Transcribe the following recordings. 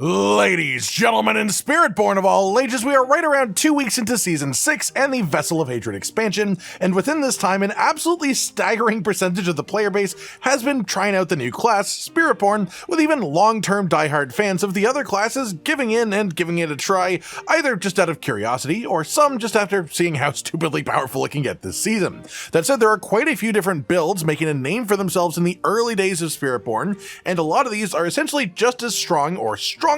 Ladies, gentlemen, and Spiritborn of all ages, we are right around 2 weeks into Season 6 and the Vessel of Hatred expansion, and within this time, an absolutely staggering percentage of the player base has been trying out the new class, Spiritborn, with even long-term diehard fans of the other classes giving in and giving it a try, either just out of curiosity, or some just after seeing how stupidly powerful it can get this season. That said, there are quite a few different builds making a name for themselves in the early days of Spiritborn, and a lot of these are essentially just as strong or stronger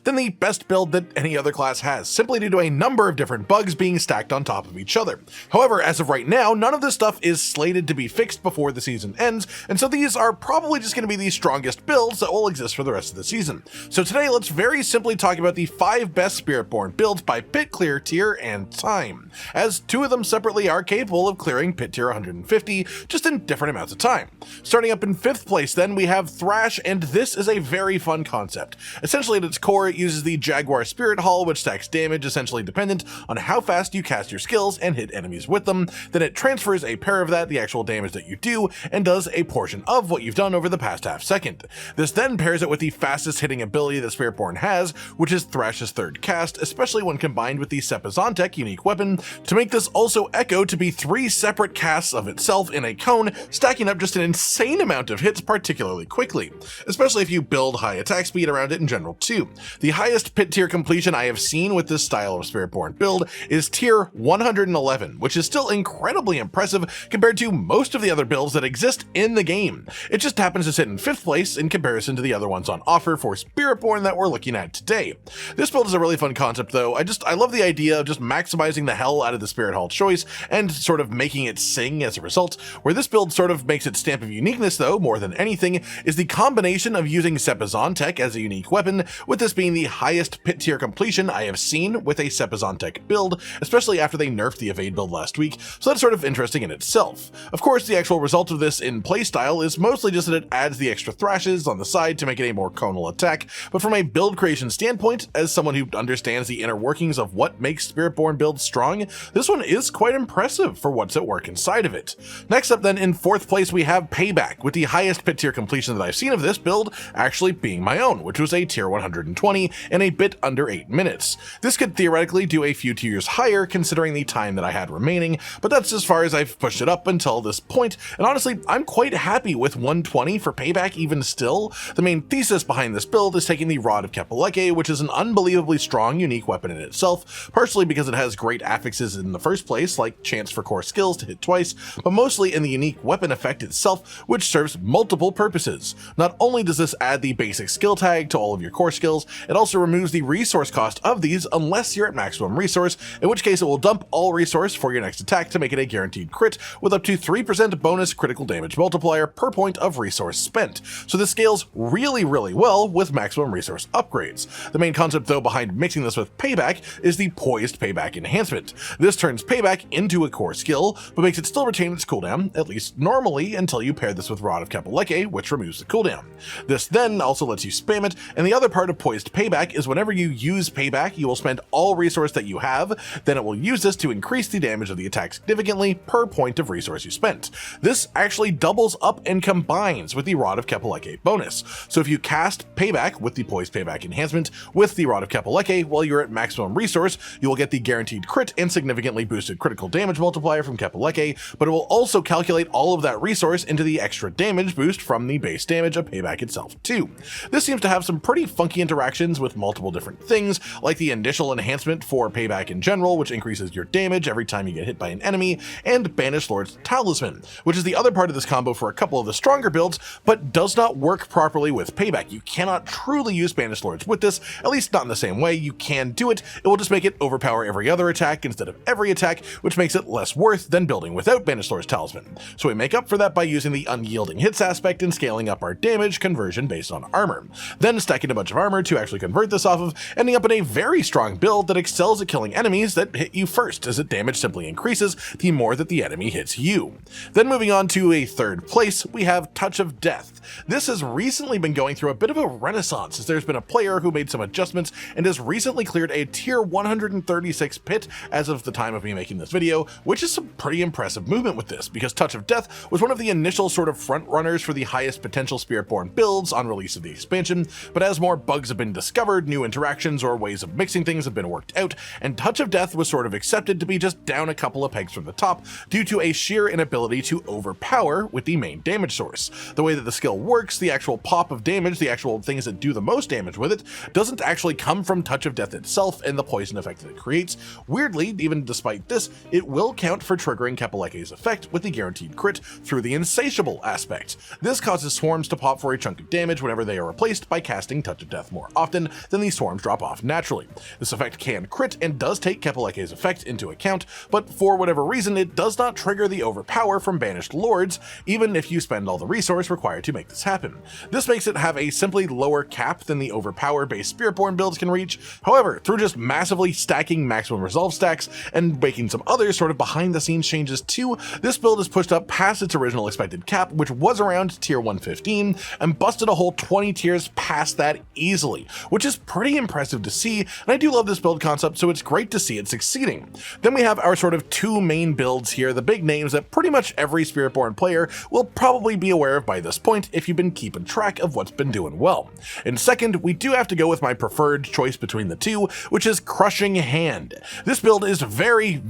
than the best build that any other class has, simply due to a number of different bugs being stacked on top of each other. However, as of right now, none of this stuff is slated to be fixed before the season ends, and so these are probably just going to be the strongest builds that will exist for the rest of the season. So today, let's very simply talk about the 5 best Spiritborn builds by pit clear tier and time, as 2 of them separately are capable of clearing pit tier 150, just in different amounts of time. Starting up in 5th place then, we have Thrash, and this is a very fun concept. Essentially, at its core, it uses the Jaguar Spirit Hull, which stacks damage essentially dependent on how fast you cast your skills and hit enemies with them. Then it transfers a pair of that, the actual damage that you do, and does a portion of what you've done over the past half second. This then pairs it with the fastest hitting ability that Spiritborn has, which is Thrash's third cast, especially when combined with the Sepizantek unique weapon, to make this also echo to be 3 separate casts of itself in a cone, stacking up just an insane amount of hits particularly quickly, especially if you build high attack speed around it in general too. The highest pit tier completion I have seen with this style of Spiritborn build is tier 111, which is still incredibly impressive compared to most of the other builds that exist in the game. It just happens to sit in 5th place in comparison to the other ones on offer for Spiritborn that we're looking at today. This build is a really fun concept though. I love the idea of just maximizing the hell out of the Spirit Hull choice and sort of making it sing as a result. Where this build sort of makes its stamp of uniqueness though, more than anything, is the combination of using Sepizantek as a unique weapon, with this being the highest pit tier completion I have seen with a Sepizantek build, especially after they nerfed the evade build last week, so that's sort of interesting in itself. Of course, the actual result of this in playstyle is mostly just that it adds the extra thrashes on the side to make it a more conal attack, but from a build creation standpoint, as someone who understands the inner workings of what makes Spiritborn builds strong, this one is quite impressive for what's at work inside of it. Next up then, in 4th place we have Payback, with the highest pit tier completion that I've seen of this build actually being my own, which was a tier 120 in a bit under 8 minutes. This could theoretically do a few tiers higher considering the time that I had remaining, but that's as far as I've pushed it up until this point, and honestly, I'm quite happy with 120 for Payback even still. The main thesis behind this build is taking the Rod of Kepaleke, which is an unbelievably strong unique weapon in itself, partially because it has great affixes in the first place, like chance for core skills to hit twice, but mostly in the unique weapon effect itself, which serves multiple purposes. Not only does this add the basic skill tag to all of your core skills, it also removes the resource cost of these unless you're at maximum resource, in which case it will dump all resource for your next attack to make it a guaranteed crit with up to 3% bonus critical damage multiplier per point of resource spent. So this scales really well with maximum resource upgrades. The main concept though behind mixing this with Payback is the poised Payback enhancement. This turns Payback into a core skill, but makes it still retain its cooldown, at least normally, until you pair this with Rod of Kepaleke, which removes the cooldown. This then also lets you spam it, and the other part of poised Payback is whenever you use Payback, you will spend all resource that you have, then it will use this to increase the damage of the attack significantly per point of resource you spent. This actually doubles up and combines with the Rod of Kepaleke bonus. So if you cast Payback with the poised Payback enhancement with the Rod of Kepaleke while you're at maximum resource, you will get the guaranteed crit and significantly boosted critical damage multiplier from Kepaleke, but it will also calculate all of that resource into the extra damage boost from the base damage of Payback itself too. This seems to have some pretty funky interactions with multiple different things, like the initial enhancement for Payback in general, which increases your damage every time you get hit by an enemy, and Banished Lord's Talisman, which is the other part of this combo for a couple of the stronger builds, but does not work properly with Payback. You cannot truly use Banished Lords with this, at least not in the same way. You can do it, it will just make it overpower every other attack instead of every attack, which makes it less worth than building without Banished Lord's Talisman. So we make up for that by using the unyielding hits aspect and scaling up our damage conversion based on armor. Then stacking a bunch of armor to actually convert this off of, ending up in a very strong build that excels at killing enemies that hit you first, as its damage simply increases the more that the enemy hits you. Then moving on to a 3rd place, we have Touch of Death. This has recently been going through a bit of a renaissance, as there's been a player who made some adjustments and has recently cleared a tier 136 pit as of the time of me making this video, which is some pretty impressive movement with this, because Touch of Death was one of the initial sort of front runners for the highest potential Spiritborn builds on release of the expansion, but as more bugs have been discovered, new interactions or ways of mixing things have been worked out, and Touch of Death was sort of accepted to be just down a couple of pegs from the top due to a sheer inability to overpower with the main damage source. The way that the skill works, the actual pop of damage, the actual things that do the most damage with it, doesn't actually come from Touch of Death itself and the poison effect that it creates. Weirdly, even despite this, it will count for triggering Kapeleke's effect with the guaranteed crit through the insatiable aspect. This causes swarms to pop for a chunk of damage whenever they are replaced by casting Touch of Death more often than these swarms drop off naturally. This effect can crit and does take Kapeleke's effect into account, but for whatever reason it does not trigger the overpower from banished lords, even if you spend all the resource required to make this happen. This makes it have a simply lower cap than the overpower based Spiritborn builds can reach. However, through just massively stacking maximum resolve stacks and making some other sort of behind the scenes changes too, this build is pushed up past its original expected cap, which was around tier 115, and busted a whole 20 tiers past that easily, which is pretty impressive to see, and I do love this build concept, so it's great to see it succeeding. Then we have our sort of two main builds here, the big names that pretty much every Spiritborn player will probably be aware of by this point if you've been keeping track of what's been doing well. In second, we do have to go with my preferred choice between the two, which is Crushing Hand. This build is very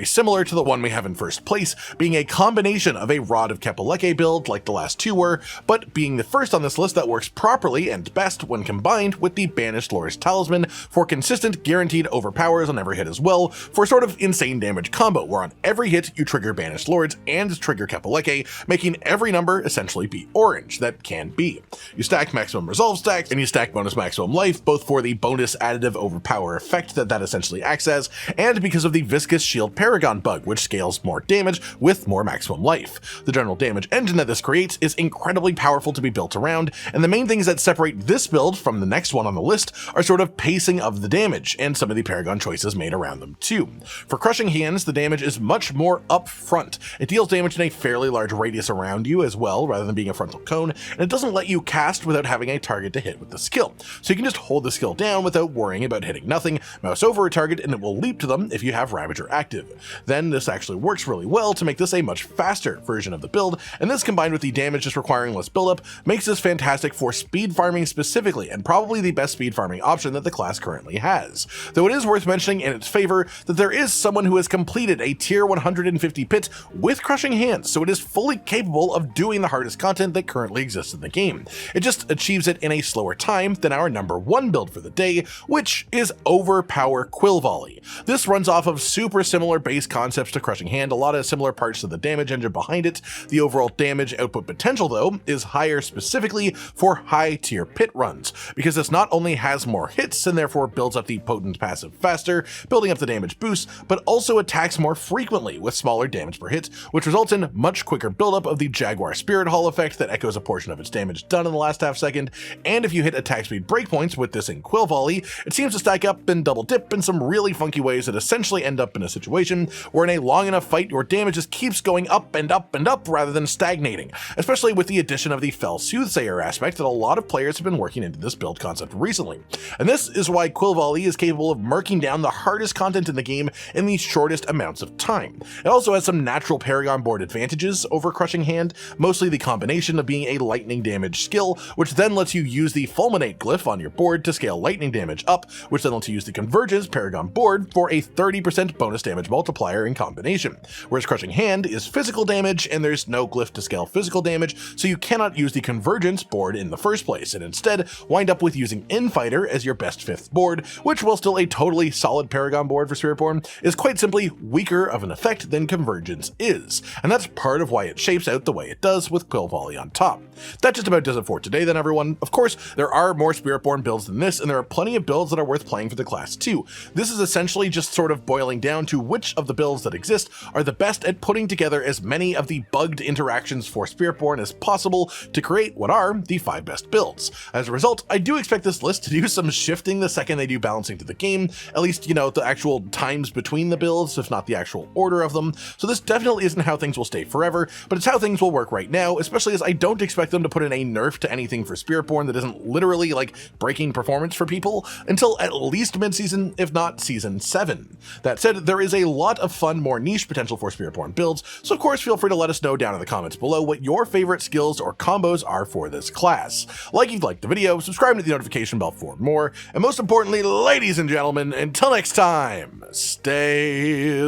similar to the one we have in first place, being a combination of a Rod of Kapeleke build like the last two were, but being the first on this list that works properly and best when combined with the Banished Lord's Talisman for consistent guaranteed overpowers on every hit as well, for sort of insane damage combo where on every hit you trigger Banished Lords and trigger Kapeleke, making every number essentially be orange that can be. You stack maximum resolve stacks and you stack bonus maximum life, both for the bonus additive overpower effect that essentially acts as, and because of the viscous shield paragon bug, which scales more damage with more maximum life. The general damage engine that this creates is incredibly powerful to be built around, and the main things that separate this build from the next one on the list are sort of pacing of the damage and some of the paragon choices made around them too. For Crushing Hands, the damage is much more up front. It deals damage in a fairly large radius around you as well, rather than being a frontal cone, and it doesn't let you cast without having a target to hit with the skill. So you can just hold the skill down without worrying about hitting nothing, mouse over a target, and it will leap to them if you have Ravager active. Then this actually works really well to make this a much faster version of the build, and this combined with the damage just requiring less buildup makes this fantastic for speed farming specifically, and probably the best speed farming option that the class currently has. Though it is worth mentioning in its favor that there is someone who has completed a tier 150 pit with Crushing Hands, so it is fully capable of doing the hardest content that currently exists in the game. It just achieves it in a slower time than our number one build for the day, which is Overpower Quill Volley. This runs off of super similar base concepts to Crushing Hand, a lot of similar parts to the damage engine behind it. The overall damage output potential though is higher specifically for high tier pit runs, because this not only has more hits and therefore builds up the potent passive faster, building up the damage boost, but also attacks more frequently with smaller damage per hit, which results in much quicker buildup of the Jaguar Spirit Hall effect that echoes a portion of its damage done in the last half second, and if you hit attack speed breakpoints with this in Quill Volley, it seems to stack up and double dip in some really funky ways that essentially end up in a situation where in a long enough fight your damage just keeps going up and up and up rather than stagnating, especially with the addition of the Fell Soothsayer aspect that a lot of players have been working into this build concept recently. And this is why Quill Volley is capable of murking down the hardest content in the game in the shortest amounts of time. It also has some natural paragon board advantages over Crushing Hand, mostly the combination of being a lightning damage skill, which then lets you use the Fulminate glyph on your board to scale lightning damage up, which then lets you use the Convergence paragon board for a 30% bonus damage multiplier in combination, whereas Crushing Hand is physical damage and there's no glyph to scale physical damage, so you cannot use the Convergence board in the first place, and instead wind up with using Infighter as your best fifth board, which, while still a totally solid paragon board for Spiritborn, is quite simply weaker of an effect than Convergence is, and that's part of why it shapes out the way it does with Quill Volley on top. That just about does it for today then, everyone. Of course, there are more Spiritborn builds than this, and there are plenty of builds that are worth playing for the class too. This is essentially just sort of boiling down to which of the builds that exist are the best at putting together as many of the bugged interactions for Spiritborn as possible to create what are the 5 best builds. As a result, I do expect this list to do some shifting the second they do balancing to the game, at least, you know, the actual times between the builds, if not the actual order of them. So this definitely isn't how things will stay forever, but it's how things will work right now, especially as I don't expect them to put in a nerf to anything for Spiritborn that isn't literally like breaking performance for people until at least mid-season, if not season 7. That said, there is a lot of fun, more niche potential for Spiritborn builds, so of course feel free to let us know down in the comments below what your favorite skills or combos are for this class. Like if you liked the video, video, subscribe to the notification bell for more, and most importantly, ladies and gentlemen, until next time, stay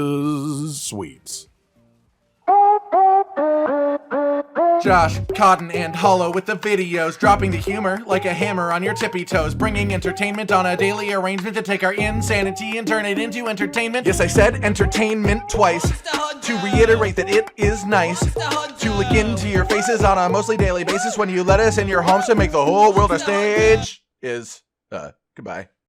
sweet. Josh, Cotton, and Hollow with the videos, dropping the humor like a hammer on your tippy toes, bringing entertainment on a daily arrangement to take our insanity and turn it into entertainment. Yes, I said entertainment twice, to reiterate that it is nice to look into your faces on a mostly daily basis when you let us in your homes to make the whole world a stage. Goodbye.